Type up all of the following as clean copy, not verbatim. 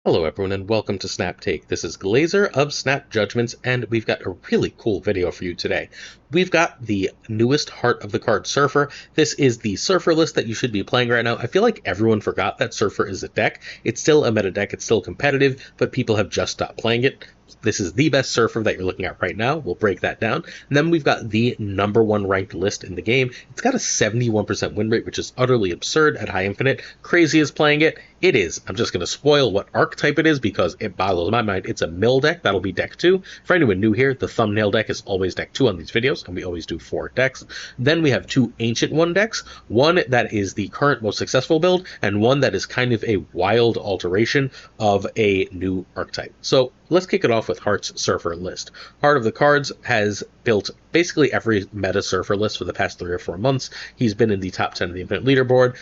Hello everyone and welcome to Snap Take. This is Glazer of Snap Judgments and we've got a really cool video for you today. We've got the newest Heart of the Card Surfer. This is the Surfer list that you should be playing right now. I feel like everyone forgot that Surfer is a deck. It's still a meta deck, it's still competitive, but people have just stopped playing it. This is the best Surfer that you're looking at right now. We'll break that down. And then we've got the #1 ranked list in the game. It's got a 71% win rate, which is utterly absurd at high infinite. Crazy is playing it. It is. I'm just going to spoil what archetype it is because it boggles my mind. It's a mill deck. That'll be deck 2. For anyone new here, the thumbnail deck is always deck 2 on these videos, and we always do 4 decks. Then we have 2 Ancient One decks. One that is the current most successful build, and one that is kind of a wild alteration of a new archetype. So let's kick it off with Heart's Surfer list. Heart of the Cards has built basically every meta Surfer list for the past 3 or 4 months. He's been in the top 10 of the Infinite leaderboard.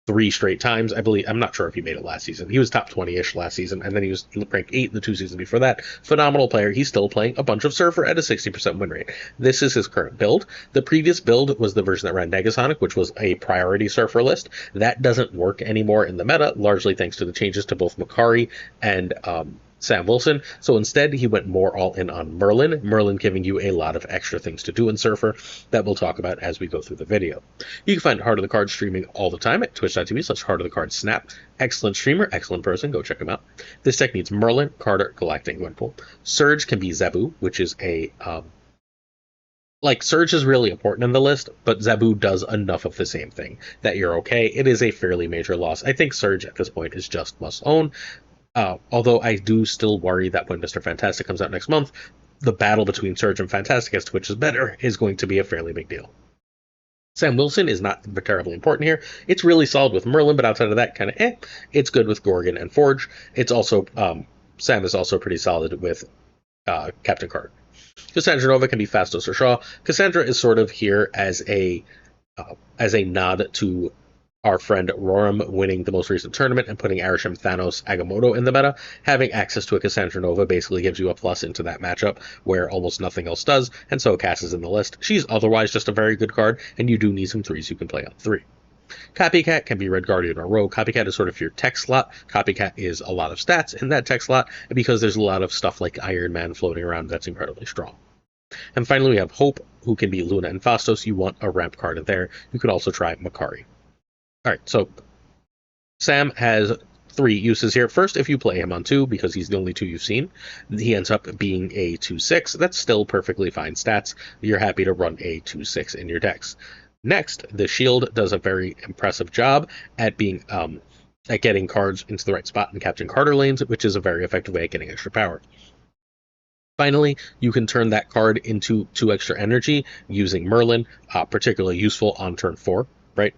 3 straight times, I believe. I'm not sure if he made it last season. He was top 20-ish last season, and then he was ranked 8 in the 2 seasons before that. Phenomenal player. He's still playing a bunch of Surfer at a 60% win rate. This is his current build. The previous build was the version that ran Negasonic, which was a priority Surfer list. That doesn't work anymore in the meta, largely thanks to the changes to both Makari and Sam Wilson. So instead, he went more all in on Merlin. Merlin giving you a lot of extra things to do in Surfer that we'll talk about as we go through the video. You can find Heart of the Card streaming all the time at twitch.tv/Heart of the Card Snap. Excellent streamer, excellent person. Go check him out. This deck needs Merlin, Carter, Galactic, Gwenpool. Surge can be Zabu, which is a Surge is really important in the list, but Zabu does enough of the same thing that you're okay. It is a fairly major loss. I think Surge at this point is just must own. Although I do still worry that when Mr. Fantastic comes out next month, the battle between Surge and Fantastic as to which is better is going to be a fairly big deal. Sam Wilson is not terribly important here. It's really solid with Merlin, but outside of that, kind of It's good with Gorgon and Forge. It's also, Sam is also pretty solid with Captain Card. Cassandra Nova can be Fastos or Shaw. Cassandra is sort of here as a nod to our friend Roram winning the most recent tournament and putting Arishem, Thanos, Agamotto in the meta. Having access to a Cassandra Nova basically gives you a plus into that matchup where almost nothing else does, and so Cass is in the list. She's otherwise just a very good card, and you do need some 3s you can play on 3. Copycat can be Red Guardian or Rogue. Copycat is sort of your tech slot. Copycat is a lot of stats in that tech slot, because there's a lot of stuff like Iron Man floating around that's incredibly strong. And finally, we have Hope, who can be Luna and Fastos. You want a ramp card in there. You could also try Makari. Alright, so Sam has 3 uses here. First, if you play him on 2, because he's the only 2 you've seen, he ends up being a 2/6. That's still perfectly fine stats. You're happy to run a 2/6 in your decks. Next, the shield does a very impressive job at being at getting cards into the right spot in Captain Carter lanes, which is a very effective way of getting extra power. Finally, you can turn that card into 2 extra energy using Merlin, particularly useful on turn 4, right?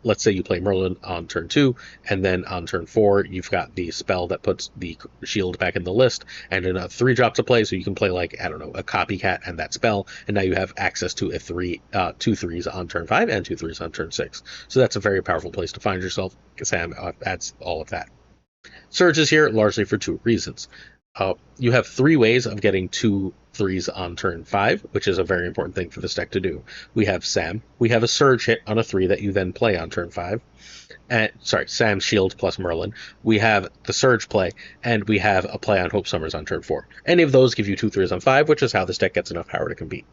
Let's say you play Merlin on turn 2, and then on turn 4, you've got the spell that puts the shield back in the list, and a 3-drop to play, so you can play, like, I don't know, a Copycat and that spell, and now you have access to a 2 3s on turn 5 and 2 3s on turn 6. So that's a very powerful place to find yourself. Sam adds all of that. Surge is here largely for 2 reasons. You have 3 ways of getting 2 3s on turn 5, which is a very important thing for this deck to do. We have Sam. We have a Surge hit on a 3 that you then play on turn 5. Sam's Shield plus Merlin. We have the Surge play, and we have a play on Hope Summers on turn 4. Any of those give you 2 3s on 5, which is how this deck gets enough power to compete.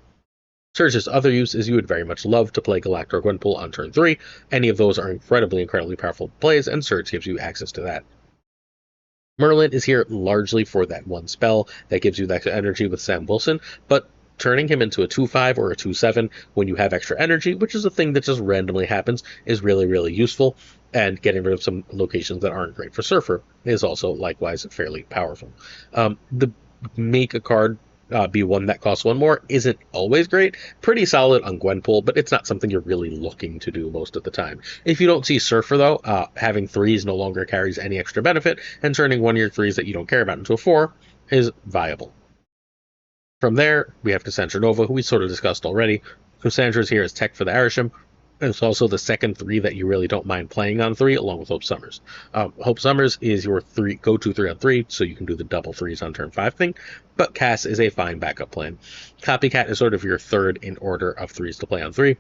Surge's other use is you would very much love to play Galactic or Gwenpool on turn 3. Any of those are incredibly powerful plays, and Surge gives you access to that. Merlin is here largely for that 1 spell that gives you the extra energy with Sam Wilson, but turning him into a 2/5 or a 2/7 when you have extra energy, which is a thing that just randomly happens, is really useful, and getting rid of some locations that aren't great for Surfer is also likewise fairly powerful. The make a card be one that costs 1 more isn't always great. Pretty solid on Gwenpool, but it's not something you're really looking to do most of the time. If you don't see Surfer, though, having 3s no longer carries any extra benefit, and turning 1 of your 3s that you don't care about into a 4 is viable. From there, we have Cassandra Nova, who we sort of discussed already. Cassandra's here as tech for the Arishem. It's also the second 3 that you really don't mind playing on 3, along with Hope Summers. Hope Summers is your go-to 3 on 3, so you can do the double 3s on turn 5 thing, but Cass is a fine backup plan. Copycat is sort of your 3rd in order of 3s to play on 3.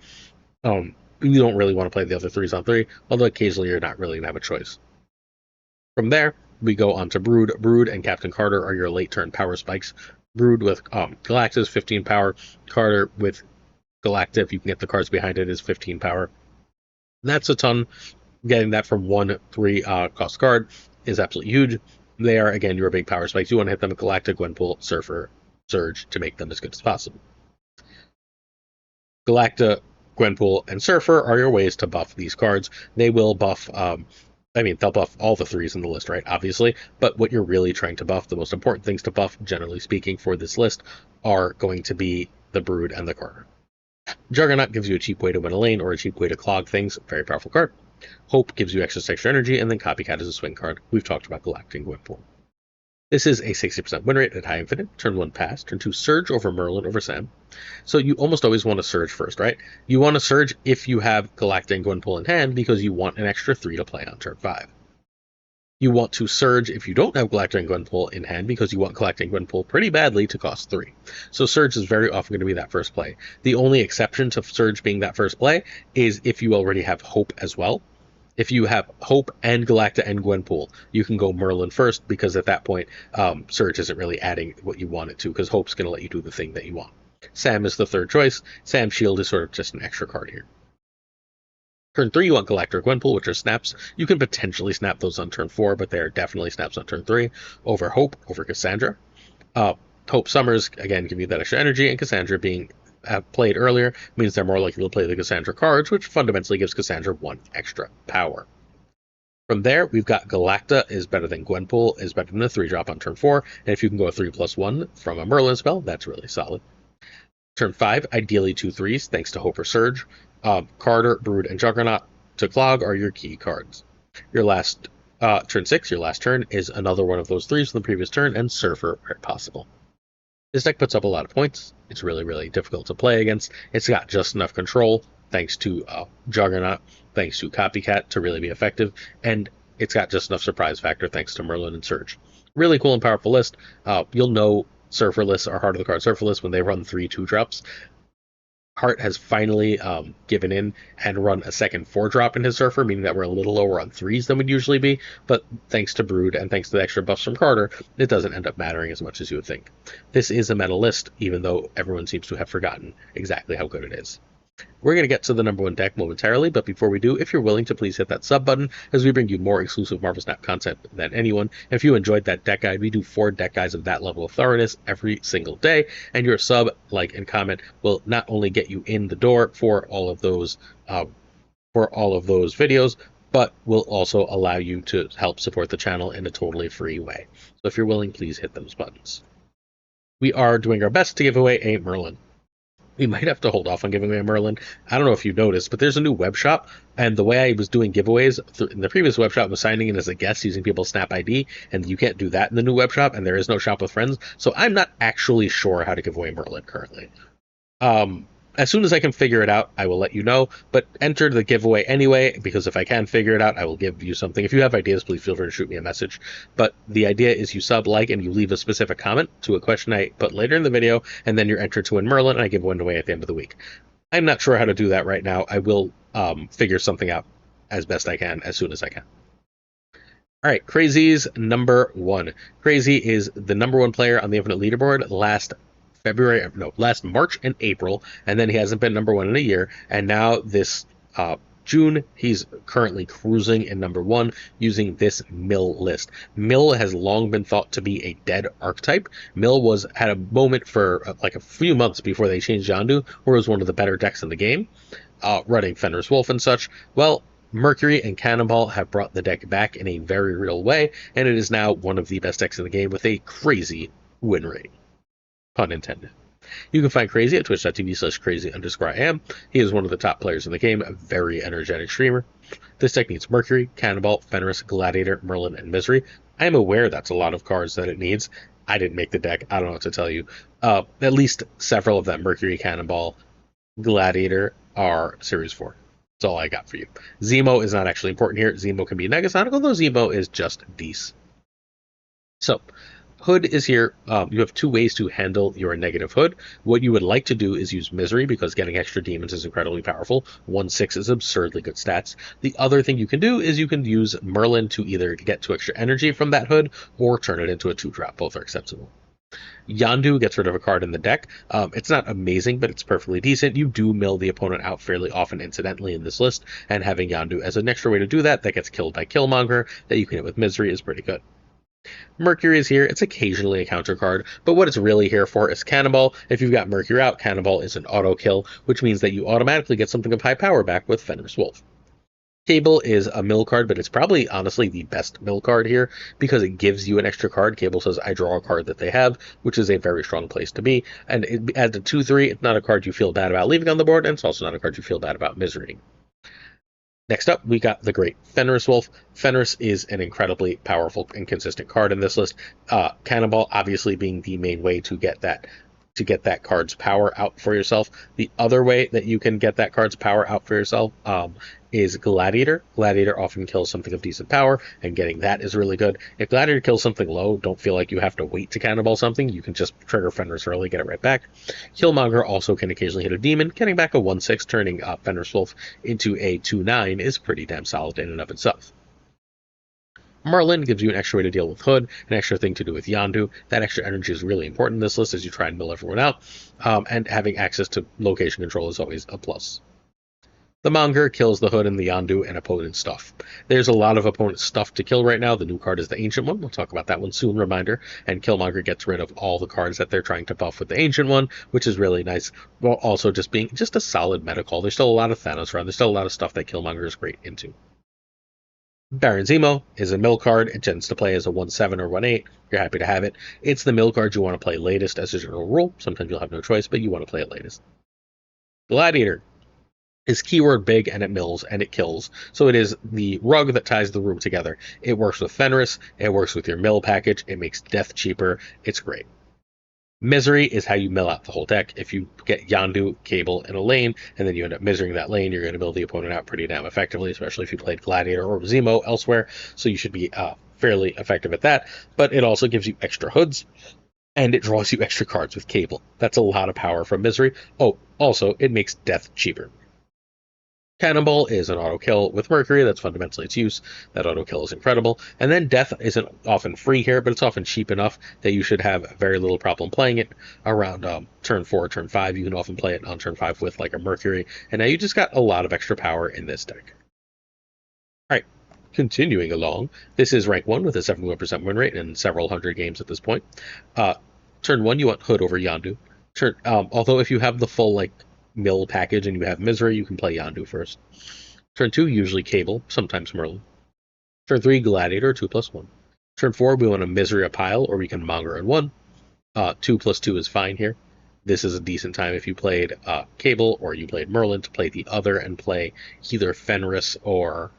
You don't really want to play the other 3s on 3, although occasionally you're not really going to have a choice. From there, we go on to Brood. Brood and Captain Carter are your late turn power spikes. Brood with Galactus, 15 power. Carter with Galacta, if you can get the cards behind it, is 15 power. That's a ton. Getting that from 1/3 cost card is absolutely huge. They are, again, your big power spikes. You want to hit them with Galactic, Gwenpool, Surfer, Surge to make them as good as possible. Galacta, Gwenpool, and Surfer are your ways to buff these cards. They will buff, they'll buff all the 3s in the list, right? Obviously, but what you're really trying to buff, the most important things to buff, generally speaking, for this list, are going to be the Brood and the Carter. Juggernaut gives you a cheap way to win a lane or a cheap way to clog things. Very powerful card. Hope gives you extra energy, and then Copycat is a swing card. We've talked about Galactic and Gwenpool. This is a 60% win rate at high infinite. Turn 1 pass. Turn 2 Surge over Merlin over Sam. So you almost always want to Surge first, right? You want to Surge if you have Galactic and Gwenpool in hand because you want an extra 3 to play on turn 5. You want to Surge if you don't have Galactic and Gwenpool in hand because you want Galactic and Gwenpool pretty badly to cost 3. So Surge is very often going to be that first play. The only exception to Surge being that first play is if you already have Hope as well. If you have Hope and Galacta and Gwenpool, you can go Merlin first because at that point, Surge isn't really adding what you want it to because Hope's going to let you do the thing that you want. Sam is the third choice. Sam's Shield is sort of just an extra card here. Turn 3, you want Galacta or Gwenpool, which are snaps. You can potentially snap those on turn 4, but they are definitely snaps on turn 3. Over Hope, over Cassandra. Hope Summers, again, give you that extra energy, and Cassandra being played earlier means they're more likely to play the Cassandra cards, which fundamentally gives Cassandra 1 extra power. From there, we've got Galacta is better than Gwenpool, is better than the 3-drop on turn 4, and if you can go a 3+1 from a Merlin spell, that's really solid. Turn 5, ideally 2 3s, thanks to Hope or Surge. Carter, Brood, and Juggernaut to clog are your key cards. Your last turn 6, your last turn, is another one of those 3s from the previous turn, and Surfer where possible. This deck puts up a lot of points. It's really, really difficult to play against. It's got just enough control, thanks to Juggernaut, thanks to Copycat, to really be effective, and it's got just enough surprise factor, thanks to Merlin and Surge. Really cool and powerful list. You'll know Surfer lists are Heart of the Card Surfer lists when they run 3 2-drops. Hart has finally given in and run a second 4-drop in his Surfer, meaning that we're a little lower on 3s than we'd usually be, but thanks to Brood and thanks to the extra buffs from Carter, it doesn't end up mattering as much as you would think. This is a meta list, even though everyone seems to have forgotten exactly how good it is. We're going to get to the number 1 deck momentarily, but before we do, if you're willing to please hit that sub button, as we bring you more exclusive Marvel Snap content than anyone. And if you enjoyed that deck guide, we do 4 deck guides of that level of thoroughness every single day, and your sub, like, and comment will not only get you in the door for all of those videos, but will also allow you to help support the channel in a totally free way. So if you're willing, please hit those buttons. We are doing our best to give away a Merlin. We might have to hold off on giving away a Merlin. I don't know if you noticed, but there's a new web shop, and the way I was doing giveaways in the previous web shop was signing in as a guest using people's Snap ID, and you can't do that in the new web shop, and there is no shop with friends, so I'm not actually sure how to give away Merlin currently. As soon as I can figure it out, I will let you know, but enter the giveaway anyway, because if I can figure it out, I will give you something. If you have ideas, please feel free to shoot me a message. But the idea is you sub, like, and you leave a specific comment to a question I put later in the video, and then you're entered to win Merlin, and I give one away at the end of the week. I'm not sure how to do that right now. I will figure something out as best I can, as soon as I can. All right, Crazy's number 1. Crazy is the number 1 player on the Infinite leaderboard last March and April, and then he hasn't been number 1 in a year, and now this June, he's currently cruising in number 1 using this Mill list. Mill has long been thought to be a dead archetype. Mill had a moment for like a few months before they changed Yondu, where it was one of the better decks in the game, running Fenris Wolf and such. Well, Mercury and Cannonball have brought the deck back in a very real way, and it is now one of the best decks in the game with a crazy win rate. Pun intended. You can find Crazy at twitch.tv/crazy_IAM. He is one of the top players in the game, a very energetic streamer. This deck needs Mercury, Cannonball, Fenris, Gladiator, Merlin, and Misery. I am aware that's a lot of cards that it needs. I didn't make the deck. I don't know what to tell you. At least several of that Mercury, Cannonball, Gladiator are Series 4. That's all I got for you. Zemo is not actually important here. Zemo can be Negasonic, although Zemo is just decent. So, Hood is here. You have two ways to handle your negative hood. What you would like to do is use Misery because getting extra demons is incredibly powerful. 1/6 is absurdly good stats. The other thing you can do is you can use Merlin to either get 2 extra energy from that hood or turn it into a 2-drop. Both are acceptable. Yandu gets rid of a card in the deck. It's not amazing, but it's perfectly decent. You do mill the opponent out fairly often incidentally in this list, and having Yandu as an extra way to do that gets killed by Killmonger that you can hit with Misery is pretty good. Mercury is here. It's occasionally a counter card, but what it's really here for is Cannonball. If you've got Mercury out, Cannonball is an auto kill, which means that you automatically get something of high power back with Fenris Wolf. Cable is a mill card, but it's probably honestly the best mill card here because it gives you an extra card. Cable says, I draw a card that they have, which is a very strong place to be. And it, as a 2/3, it's not a card you feel bad about leaving on the board, and it's also not a card you feel bad about misery. Next up, we got the great Fenris Wolf. Fenris is an incredibly powerful and consistent card in this list. Cannonball obviously being the main way to get that card's power out for yourself. The other way that you can get that card's power out for yourself is Gladiator. Gladiator often kills something of decent power, and getting that is really good. If Gladiator kills something low, don't feel like you have to wait to cannonball something. You can just trigger Fenris early, get it right back. Killmonger also can occasionally hit a demon. Getting back a 1/6, turning Fenris Wolf into a 2/9 is pretty damn solid in and of itself. Merlin gives you an extra way to deal with Hood, an extra thing to do with Yandu. That extra energy is really important in this list as you try and mill everyone out, and having access to location control is always a plus. The Monger kills the Hood and the Yandu and opponent stuff. There's a lot of opponent stuff to kill right now. The new card is the Ancient One. We'll talk about that one soon, reminder. And Killmonger gets rid of all the cards that they're trying to buff with the Ancient One, which is really nice, while also just being just a solid meta call. There's still a lot of Thanos around. There's still a lot of stuff that Killmonger is great into. Baron Zemo is a mill card. It tends to play as a 1/7 or 1/8. You're happy to have it. It's the mill card you want to play latest as a general rule. Sometimes you'll have no choice, but you want to play it latest. Gladiator is keyword big, and it mills and it kills. So it is the rug that ties the room together. It works with Fenris. It works with your mill package. It makes death cheaper. It's great. Misery is how you mill out the whole deck. If you get Yandu, Cable, in a lane, and then you end up misering that lane, you're going to mill the opponent out pretty damn effectively, especially if you played Gladiator or Zemo elsewhere. So you should be fairly effective at that. But it also gives you extra hoods, and it draws you extra cards with Cable. That's a lot of power from Misery. Oh, also, it makes death cheaper. Cannonball is an auto kill with Mercury. That's fundamentally its use. That auto kill is incredible. And then Death isn't often free here, but it's often cheap enough that you should have very little problem playing it around turn 4, turn 5. You can often play it on turn 5 with like a Mercury. And now you just got a lot of extra power in this deck. All right, continuing along. This is rank 1 with a 71% win rate in several hundred games at this point. Turn 1, you want Hood over Yandu. Although if you have the full like mill package and you have Misery, you can play Yandu first. Turn 2, usually Cable, sometimes Merlin. Turn 3, Gladiator, 2+1. Turn 4, we want a Misery a pile, or we can Monger in 1. 2+2 is fine here. This is a decent time if you played Cable or you played Merlin to play the other and play either Fenris or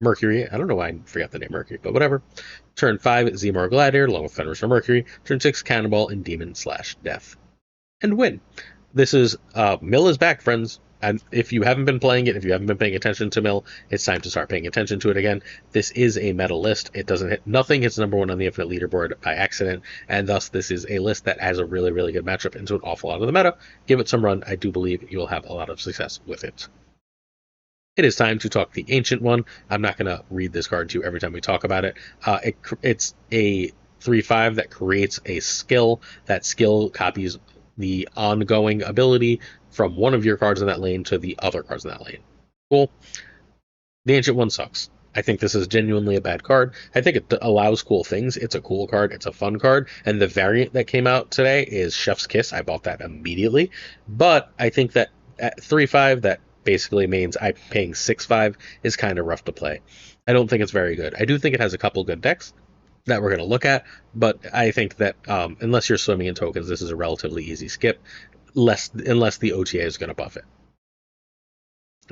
Mercury. I don't know why I forgot the name Mercury, but whatever. Turn 5, Zemo or Gladiator, along with Fenris or Mercury. Turn 6, Cannonball and Demon/Death. And win. This is Mill is back, friends. And if you haven't been playing it, if you haven't been paying attention to Mill, it's time to start paying attention to it again. This is a meta list. It doesn't hit nothing hits number 1 on the Infinite leaderboard by accident, and thus this is a list that has a really, really good matchup into an awful lot of the meta. Give it some run. I do believe you will have a lot of success with it. It is time to talk the Ancient One. I'm not going to read this card to you every time we talk about it. It's a 3/5 that creates a skill. That skill copies the ongoing ability from one of your cards in that lane to the other cards in that lane. Cool. The Ancient One sucks. I think this is genuinely a bad card. I think it allows cool things. It's a cool card. It's a fun card. And the variant that came out today is Chef's Kiss. I bought that immediately. But I think that at 3/5, that basically means I'm paying 6/5 is kind of rough to play. I don't think it's very good. I do think it has a couple good decks that we're going to look at, but I think that unless you're swimming in tokens, this is a relatively easy skip, unless the OTA is going to buff it.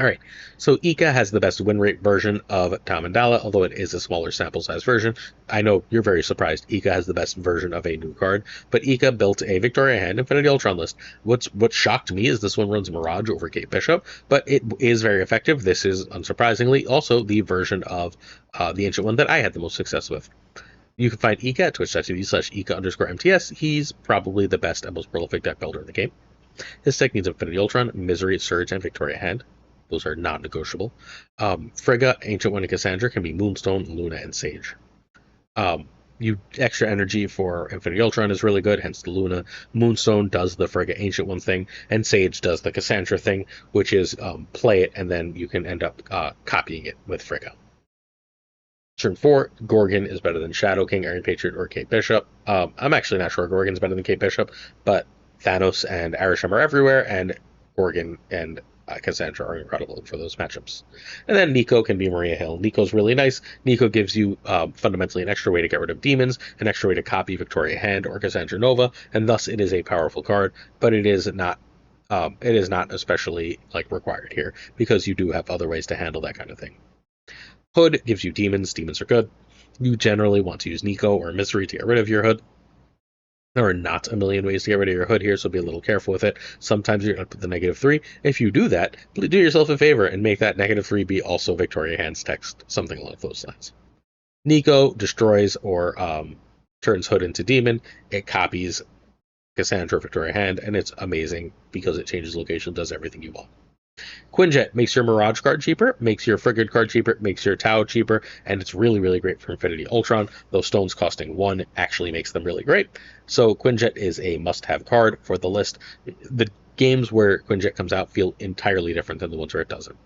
All right, so Ika has the best win rate version of Tamandala, although it is a smaller sample size version. I know you're very surprised. Ika has the best version of a new card, but Ika built a Victoria Hand Infinity Ultron list. What shocked me is this one runs Mirage over Kate Bishop, but it is very effective. This is, unsurprisingly, also the version of the Ancient One that I had the most success with. You can find Ika at twitch.tv/Ika_MTS. He's probably the best and most prolific deck builder in the game. His tech needs Infinity Ultron, Misery, Surge, and Victoria Hand. Those are non-negotiable. Frigga, Ancient One, and Cassandra can be Moonstone, Luna, and Sage. Extra energy for Infinity Ultron is really good, hence the Luna. Moonstone does the Frigga Ancient One thing, and Sage does the Cassandra thing, which is play it, and then you can end up copying it with Frigga. Turn 4, Gorgon is better than Shadow King, Iron Patriot, or Kate Bishop. I'm actually not sure Gorgon's better than Kate Bishop, but Thanos and Arishem are everywhere, and Gorgon and Cassandra are incredible for those matchups. And then Nico can be Maria Hill. Nico's really nice. Nico gives you fundamentally an extra way to get rid of demons, an extra way to copy Victoria Hand or Cassandra Nova, and thus it is a powerful card, but it is not especially required here, because you do have other ways to handle that kind of thing. Hood gives you demons. Demons are good. You generally want to use Nico or Misery to get rid of your Hood. There are not a million ways to get rid of your Hood here, so be a little careful with it. Sometimes you're going to put the -3. If you do that, do yourself a favor and make that -3 be also Victoria Hand's text, something along those lines. Nico destroys or turns Hood into demon. It copies Cassandra, Victoria Hand, and it's amazing because it changes location, does everything you want. Quinjet makes your Mirage card cheaper, makes your Frigid card cheaper, makes your Tau cheaper, and it's really, really great for Infinity Ultron. Those stones costing 1 actually makes them really great. So Quinjet is a must-have card for the list. The games where Quinjet comes out feel entirely different than the ones where it doesn't.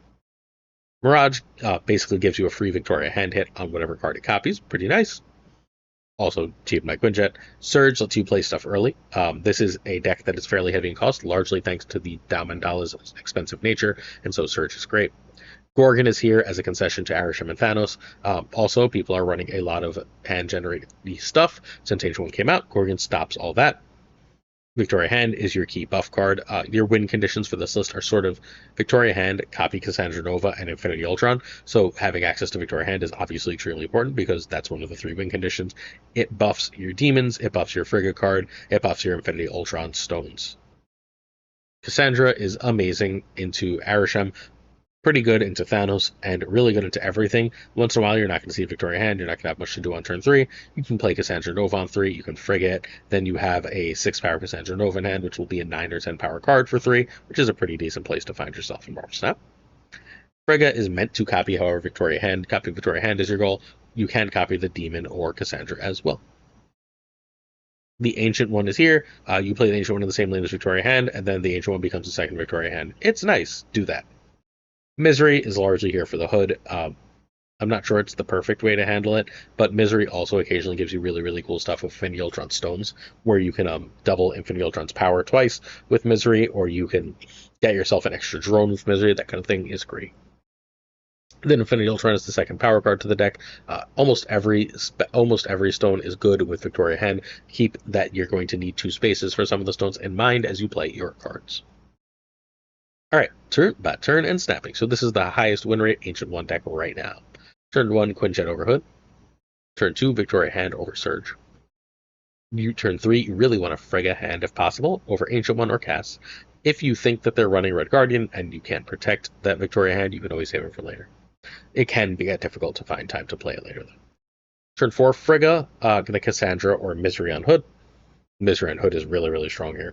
Mirage basically gives you a free Victoria Hand hit on whatever card it copies. Pretty nice. Also cheap my Quinjet. Surge lets you play stuff early. This is a deck that is fairly heavy in cost, largely thanks to the Dao Mandala's expensive nature, and so Surge is great. Gorgon is here as a concession to Arishem and Thanos. Also, people are running a lot of hand-generated stuff. Since Age 1 came out, Gorgon stops all that. Victoria Hand is your key buff card. Your win conditions for this list are sort of Victoria Hand, copy Cassandra Nova, and Infinity Ultron. So having access to Victoria Hand is obviously extremely important because that's one of the 3 win conditions. It buffs your demons, it buffs your Frigga card, it buffs your Infinity Ultron stones. Cassandra is amazing into Arishem, pretty good into Thanos, and really good into everything. Once in a while, you're not going to see Victoria Hand. You're not going to have much to do on turn 3. You can play Cassandra Nova on 3. You can Frigga. Then you have a 6-power Cassandra Nova in hand, which will be a 9 or 10-power card for 3, which is a pretty decent place to find yourself in Marvel Snap. Frigga is meant to copy, however, Victoria Hand. Copy Victoria Hand is your goal. You can copy the Demon or Cassandra as well. The Ancient One is here. You play the Ancient One in the same lane as Victoria Hand, and then the Ancient One becomes a second Victoria Hand. It's nice. Do that. Misery is largely here for the Hood. I'm not sure it's the perfect way to handle it, but Misery also occasionally gives you really, really cool stuff with Infinity Ultron stones, where you can double Infinity Ultron's power twice with Misery, or you can get yourself an extra drone with Misery. That kind of thing is great. Then Infinity Ultron is the second power card to the deck. Almost every stone is good with Victoria Hand. Keep that you're going to need 2 spaces for some of the stones in mind as you play your cards. Alright, turn and snapping. So this is the highest win rate Ancient 1 deck right now. Turn 1, Quinjet over Hood. Turn 2, Victoria Hand over Surge. Turn 3, you really want a Frigga Hand if possible, over Ancient 1 or Cass. If you think that they're running Red Guardian and you can't protect that Victoria Hand, you can always save it for later. It can get difficult to find time to play it later, though. Turn 4, Frigga, the Cassandra or Misery on Hood. Misery on Hood is really, really strong here.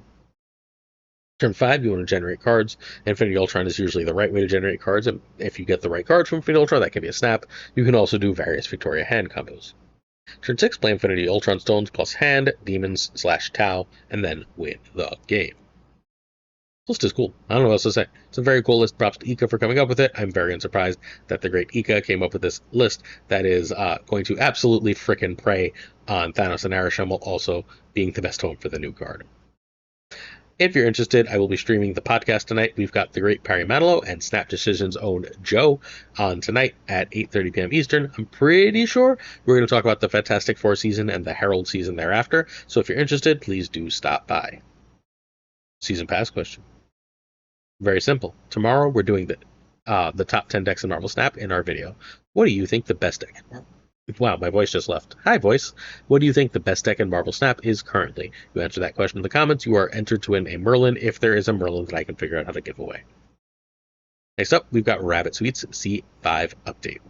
Turn 5, you want to generate cards. Infinity Ultron is usually the right way to generate cards, and if you get the right card from Infinity Ultron, that can be a snap. You can also do various Victoria Hand combos. Turn 6, play Infinity Ultron stones plus hand, demons / Tau, and then win the game. This list is cool. I don't know what else to say. It's a very cool list. Props to Ika for coming up with it. I'm very unsurprised that the great Ika came up with this list that is going to absolutely frickin' prey on Thanos and Arishem while also being the best home for the new card. If you're interested, I will be streaming the podcast tonight. We've got the great Perry Manilow and Snap Decisions' own Joe on tonight at 8:30 p.m. Eastern. I'm pretty sure we're going to talk about the Fantastic Four season and the Herald season thereafter. So if you're interested, please do stop by. Season Pass question. Very simple. Tomorrow we're doing the top 10 decks in Marvel Snap in our video. What do you think the best deck in Marvel? Wow, my voice just left. Hi, voice. What do you think the best deck in Marvel Snap is currently? You answer that question in the comments. You are entered to win a Merlin if there is a Merlin that I can figure out how to give away. Next up, we've got Rabbite Season C5 update.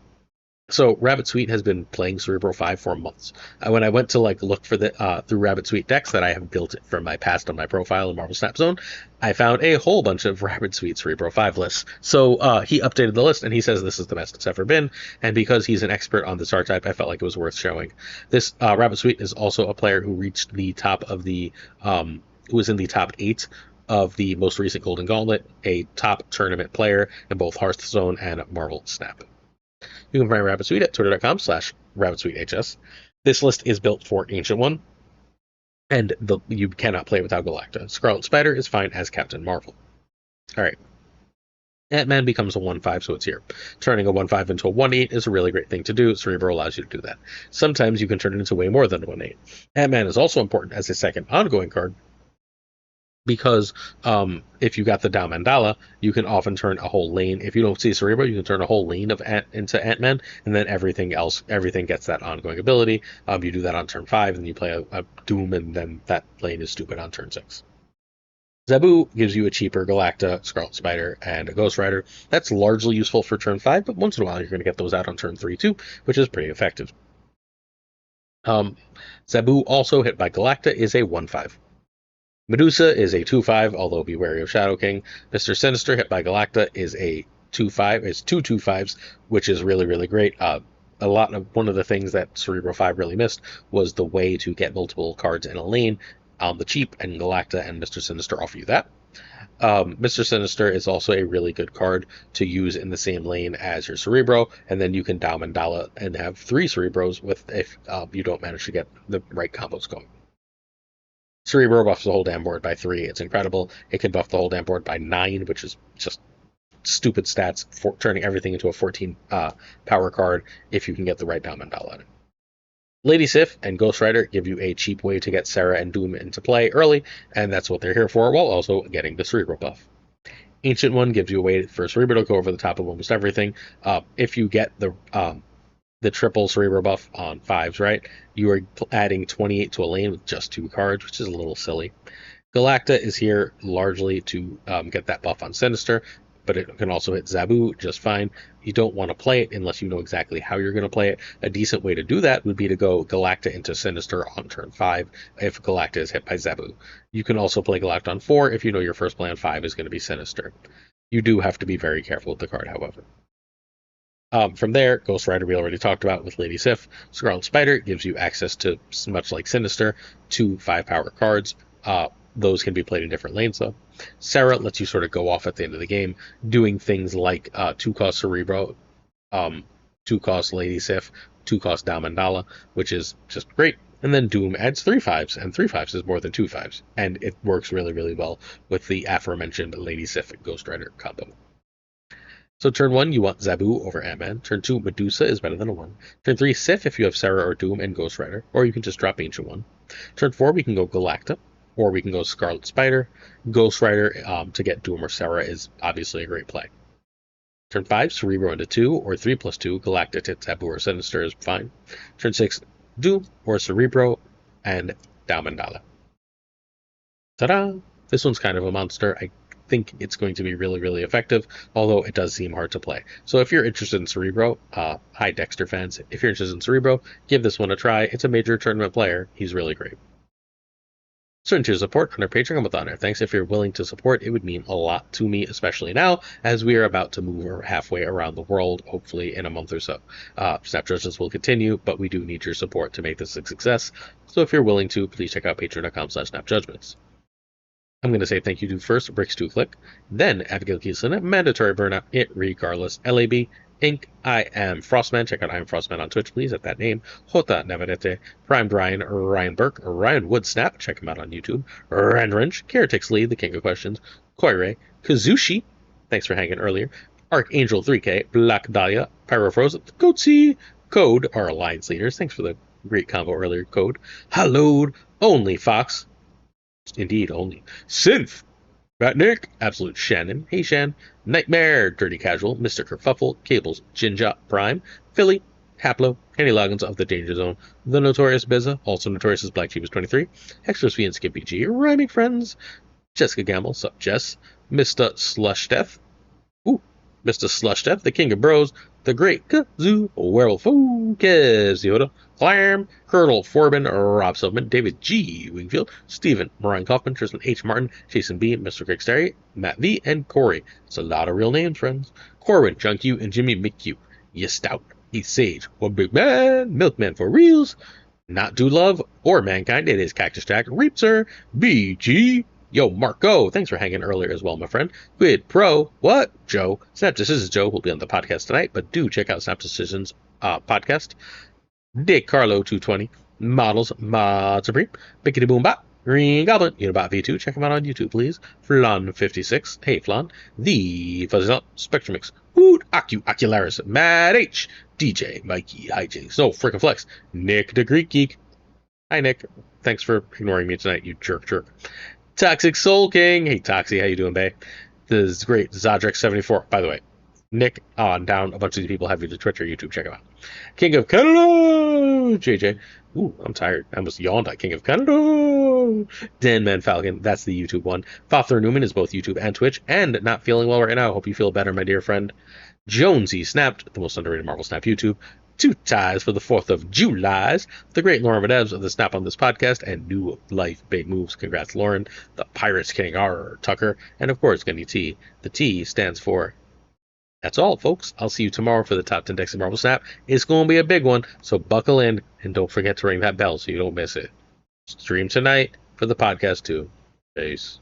So Rabbit Suite has been playing Cerebro 5 for months. When I went to look for the through Rabbit Suite decks that I have built from my past on my profile in Marvel Snap Zone, I found a whole bunch of Rabbit Suite Cerebro 5 lists. So he updated the list and he says this is the best it's ever been. And because he's an expert on this archetype, I felt like it was worth showing. This Rabbit Suite is also a player who reached the top of the who was in the top 8 of the most recent Golden Gauntlet, a top tournament player in both Hearthstone and Marvel Snap. You can find Rabbit Suite at twitter.com/RabbitSuiteHS. This list is built for Ancient One, and you cannot play without Galacta. Scarlet Spider is fine as Captain Marvel. Alright. Ant-Man becomes a 1/5, so it's here. Turning a 1/5 into a 1/8 is a really great thing to do. Cerebro allows you to do that. Sometimes you can turn it into way more than a 1/8. Ant-Man is also important as a second ongoing card, because if you got the Dao Mandala, you can often turn a whole lane. If you don't see Cerebro, you can turn a whole lane of into Ant-Man, and then everything gets that ongoing ability. You do that on turn 5, and you play a Doom, and then that lane is stupid on turn 6. Zabu gives you a cheaper Galacta, Scarlet Spider, and a Ghost Rider. That's largely useful for turn 5, but once in a while you're going to get those out on turn 3 too, which is pretty effective. Zabu, also hit by Galacta, is a 1/5. Medusa is a 2/5, although be wary of Shadow King. Mr. Sinister, hit by Galacta, is a 2/5. It's two 2/5s, which is really, really great. One of the things that Cerebro 5 really missed was the way to get multiple cards in a lane on the cheap, and Galacta and Mr. Sinister offer you that. Mr. Sinister is also a really good card to use in the same lane as your Cerebro, and then you can Dao Mandala and have 3 Cerebros if you don't manage to get the right combos going. Cerebro buffs the whole damn board by 3. It's incredible. It can buff the whole damn board by 9, which is just stupid stats, turning everything into a 14 power card if you can get the right Dao Mandala on it. Lady Sif and Ghost Rider give you a cheap way to get Sarah and Doom into play early, and that's what they're here for, while also getting the Cerebro buff. Ancient One gives you a way for Cerebro to go over the top of almost everything. If you get the triple Cerebro buff on 5s, right, you are adding 28 to a lane with just 2 cards, which is a little silly. Galacta is here largely to get that buff on Sinister, but it can also hit Zabu just fine. You don't want to play it unless you know exactly how you're going to play it. A decent way to do that would be to go Galacta into Sinister on turn 5 if Galacta is hit by Zabu. You can also play Galacta on 4 if you know your first play on 5 is going to be Sinister. You do have to be very careful with the card, however. From there, Ghost Rider we already talked about with Lady Sif. Scarlet Spider gives you access to, much like Sinister, 2 5-power cards. Those can be played in different lanes, though. Sarah lets you sort of go off at the end of the game, doing things like 2-cost Cerebro, 2-cost Lady Sif, 2-cost Dao Mandala, which is just great. And then Doom adds 3 5s, and 3 5s is more than 2 5s. And it works really, really well with the aforementioned Lady Sif and Ghost Rider combo. So turn 1, you want Zabu over Ant-Man. Turn 2, Medusa is better than a 1. Turn 3, Sif if you have Sarah or Doom and Ghost Rider, or you can just drop Ancient One. Turn 4, we can go Galacta, or we can go Scarlet Spider. Ghost Rider to get Doom or Sarah is obviously a great play. Turn 5, Cerebro into 2, or 3+2, Galacta to Zabu or Sinister is fine. Turn 6, Doom or Cerebro and Dao Mandala. Ta-da! This one's kind of a monster. I think it's going to be really, really effective, although it does seem hard to play. So if you're interested in Cerebro, hi Dexter fans, if you're interested in Cerebro, give this one a try. It's a major tournament player. He's really great. Certain tier support on our Patreon with honor. Thanks. If you're willing to support, it would mean a lot to me, especially now, as we are about to move halfway around the world, hopefully in a month or so. Snap Judgments will continue, but we do need your support to make this a success. So if you're willing to, please check out patreon.com/snapjudgments. I'm going to say thank you to first Bricks2Click, then Abigail Kieslin, Mandatory Burnout, It Regardless, LAB, Inc. I am Frostman. Check out I am Frostman on Twitch, please, at that name. Jota Navarrete, Prime Brian, Ryan Burke, Ryan Woodsnap. Check him out on YouTube. Rand Wrench, Caretix Lee, the King of Questions, Koire, Kazushi. Thanks for hanging earlier. Archangel 3K, Black Dahlia, Pyrofroze, Goatsy, Code, our Alliance leaders. Thanks for the great combo earlier, Code. Hallowed, Only Fox. Indeed, only. Synth, Rat Nick, Absolute Shannon, Hey Shan, Nightmare, Dirty Casual, Mr. Kerfuffle, Cables, Jinja, Prime, Philly, Haplo, Henny Loggins of the Danger Zone, The Notorious Bizza, also notorious as Black Jeebus 23, Extra Sweet and Skippy G, Rhyming Friends, Jessica Gamble, Sup Jess, Mr. Slush Death, Mr. Slush Death, The King of Bros, the Great Kazoo, Werewolf Focus, Yoda, Clam, Colonel Forbin, Rob Silverman, David G. Wingfield, Stephen, Mariah Kaufman, Tristan H. Martin, Jason B., Mr. Greg Sterry, Matt V., and Corey. It's a lot of real names, friends. Corwin, John Q., and Jimmy McQ. Yes, Stout, Heath Sage, One Big Man, Milkman for Reels, Not Do Love, or Mankind, it is Cactus Jack, Reapser, BG, Yo, Marco, thanks for hanging earlier as well, my friend. Quid Pro, what? Joe. Snap Decisions Joe will be on the podcast tonight, but do check out Snap Decisions podcast. Dick Carlo 220, Models, Mod Supreme, Bickety Boom Bop, Green Goblin, Unibot V2, check him out on YouTube, please. Flan56, hey Flan, The Fuzzy Nut, Spectrumix, Hoot, Ocularis, Mad H, DJ, Mikey, Hi J, So Frickin' Flex, Nick the Greek Geek. Hi Nick, thanks for ignoring me tonight, you jerk. Toxic Soul King, hey Toxie, how you doing, babe? This is great, Zodrex74, by the way. Nick on down, a bunch of these people have you to Twitch or YouTube, check them out. King of Canada, JJ. Ooh, I'm tired. I almost yawned at King of Canada. Dan Man Falcon, that's the YouTube one. Fafler Newman is both YouTube and Twitch, and not feeling well right now. Hope you feel better, my dear friend. Jonesy Snapped, the most underrated Marvel Snap YouTube. Two ties for the 4th of July. The great Lauren Medevs of the Snap on this podcast, and New Life Big Moves. Congrats, Lauren. The Pirates King R. Tucker, and of course, Gunny T. The T stands for. That's all, folks. I'll see you tomorrow for the top 10 decks of Marvel Snap. It's going to be a big one, so buckle in and don't forget to ring that bell so you don't miss it. Stream tonight for the podcast, too. Peace.